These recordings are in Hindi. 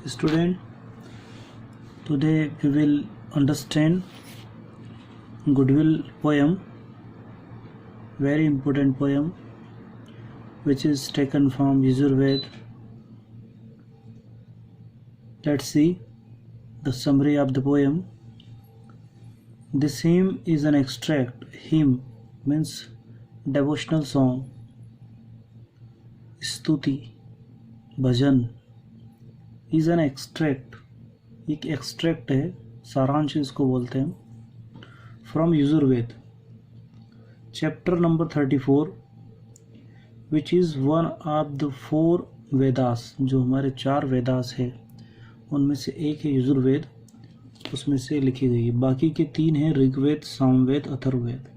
Student, today we will understand Goodwill poem, very important poem, which is taken from Yajurved. Let's see the summary of the poem. This hymn is an extract. Hymn means devotional song. स्तुति, भजन इज एन एक्सट्रैक्ट, एक एक्सट्रैक्ट है, सारांश इसको बोलते हैं, from Yajurveda chapter number 34 which is one of the 4 Vedas, जो हमारे 4 वेदास है उनमें से एक है यजुर्वेद, उसमें से लिखी गई है। बाकी के 3 हैं Rigveda, Samaveda, Atharvaveda,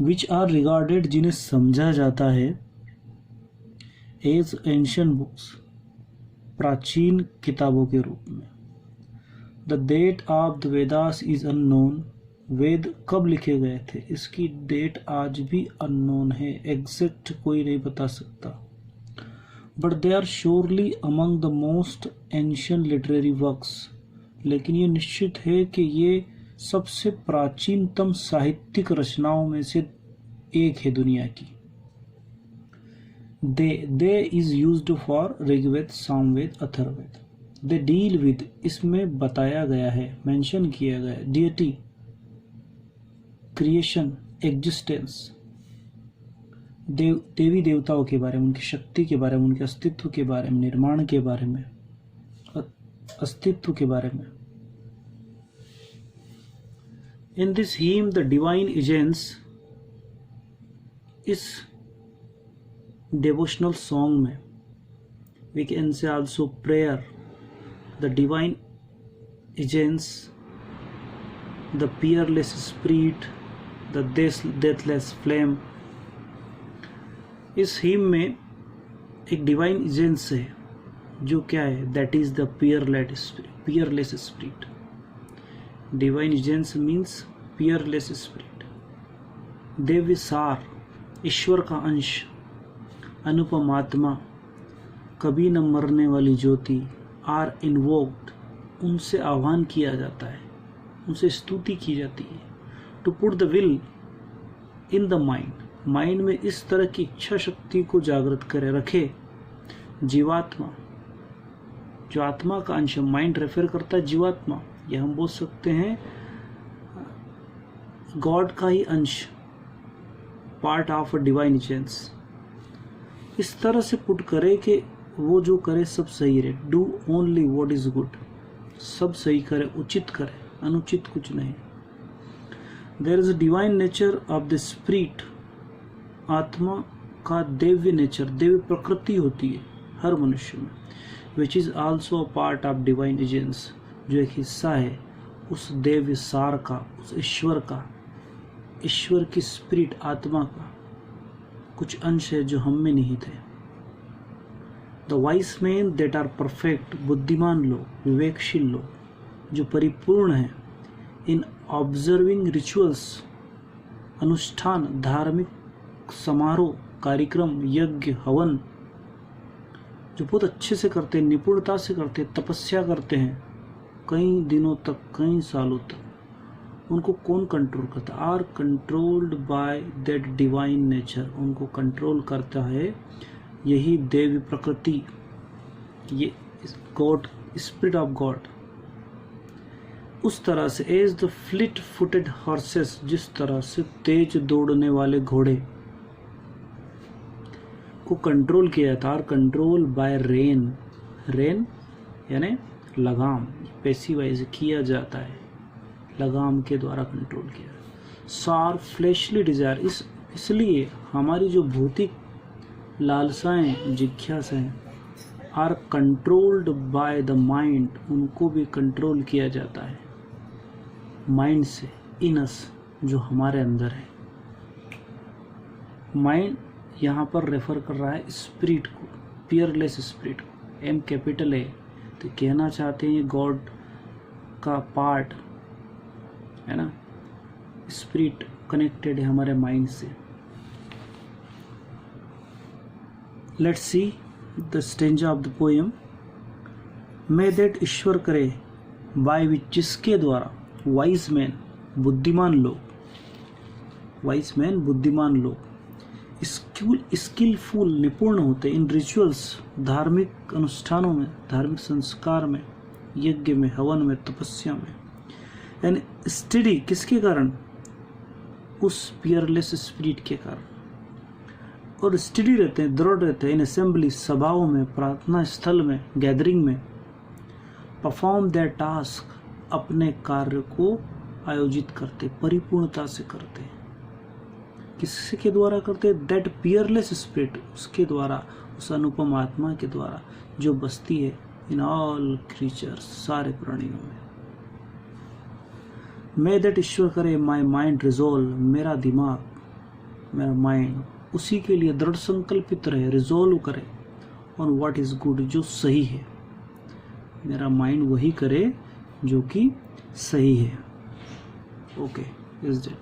which are regarded, जिन्हें समझा जाता है एज एंशियंट बुक्स, प्राचीन किताबों के रूप में। The date of the Vedas is unknown, Veda कब लिखे गए थे इसकी डेट आज भी अननोन है, एग्जैक्ट कोई नहीं बता सकता। But they are surely among the most ancient literary works, लेकिन ये निश्चित है कि ये सबसे प्राचीनतम साहित्यिक रचनाओं में से एक है दुनिया की। They is used for Rigveda, Samaveda, Atharvaveda. They deal with, इसमें बताया गया है, मेंशन किया गया है, डियटी, क्रिएशन, एग्जिस्टेंस, देवी देवताओं के बारे में, उनकी शक्ति के बारे में, उनके अस्तित्व के बारे में, निर्माण के बारे में, अस्तित्व के बारे में। In this hymn the divine agency, इस devotional song में we can say also prayer, the divine agents, the peerless spirit, the deathless flame। इस हिम में एक डिवाइन एजेंस है जो क्या है, that is the peerless spirit। Divine agency means peerless spirit। Divya सार, ईश्वर का अंश, अनुपमात्मा, कभी न मरने वाली ज्योति, आर इन्वोक्ड, उनसे आह्वान किया जाता है, उनसे स्तुति की जाती है। To put the will in the mind, mind में इस तरह की इच्छा शक्ति को जागृत करे, रखे। जीवात्मा, जो आत्मा का अंश, माइंड रेफर करता है जीवात्मा, यह हम बोल सकते हैं गॉड का ही अंश, part of a divine agency. इस तरह से पुट करे कि वो जो करे सब सही रहे। Do only what is good, सब सही करे, उचित करे, अनुचित कुछ नहीं। There is a divine nature of the spirit, आत्मा का दिव्य नेचर, दिव्य प्रकृति होती है हर मनुष्य में, which is also a part of divine agency, जो एक हिस्सा है उस दिव्य सार का, उस ईश्वर का, ईश्वर की स्पिरिट, आत्मा का कुछ अंश है जो हम में निहित है। The wise man that are perfect, बुद्धिमान लोग, विवेकशील लोग, जो परिपूर्ण हैं, इन ऑब्जर्विंग रिचुअल्स, अनुष्ठान, धार्मिक समारोह, कार्यक्रम, यज्ञ, हवन, जो बहुत अच्छे से करते हैं, निपुणता से करते हैं, तपस्या करते हैं कई दिनों तक, कई सालों तक, उनको कौन कंट्रोल करता है? Are controlled by that divine nature, उनको कंट्रोल करता है यही देवी प्रकृति, ये गॉड, स्पिरिट ऑफ गॉड। उस तरह से as the fleet footed horses, जिस तरह से तेज दौड़ने वाले घोड़े को कंट्रोल किया जाता, are control by rein, rein यानी लगाम, पैसिव वाइज किया जाता है, लगाम के द्वारा कंट्रोल किया। सार फ्लैशली डिजायर, इसलिए हमारी जो भौतिक लालसाएं, जिज्ञासाएं, are controlled by the mind, उनको भी कंट्रोल किया जाता है माइंड से, इनस, जो हमारे अंदर है। माइंड यहाँ पर रेफर कर रहा है स्पिरिट को, पियरलेस स्पिरिट को, एम कैपिटल है, तो कहना चाहते हैं गॉड का पार्ट है ना, स्पिरिट कनेक्टेड है हमारे माइंड से। Let's see the stanza of the poem. May that Ishwar करे बाय विच जिसके द्वारा वाइज मैन बुद्धिमान लोग, वाइज मैन बुद्धिमान लोग स्किलफुल निपुण होते इन रिचुअल्स धार्मिक अनुष्ठानों में, धार्मिक संस्कार में, यज्ञ में, हवन में, तपस्या में। एंड स्टडी किसके कारण, उस पियरलेस स्पिरिट के कारण। और स्टडी रहते हैं, दृढ़ रहते हैं इन असेंबली सभाओं में, प्रार्थना स्थल में, गैदरिंग में। परफॉर्म देयर टास्क अपने कार्य को आयोजित करते, परिपूर्णता से करते। किसके द्वारा करते, दैट पियरलेस स्पिरिट, उसके द्वारा, उस अनुपम आत्मा के द्वारा जो बसती है इन ऑल क्रीचर्स, सारे प्राणियों में। मे दैट ईश्वर करे माई माइंड रिजोल्व, मेरा दिमाग, मेरा माइंड उसी के लिए दृढ़ संकल्पित रहे, रिजोल्व करे ऑन व्हाट इज गुड, जो सही है। मेरा माइंड वही करे जो कि सही है। Okay, is that.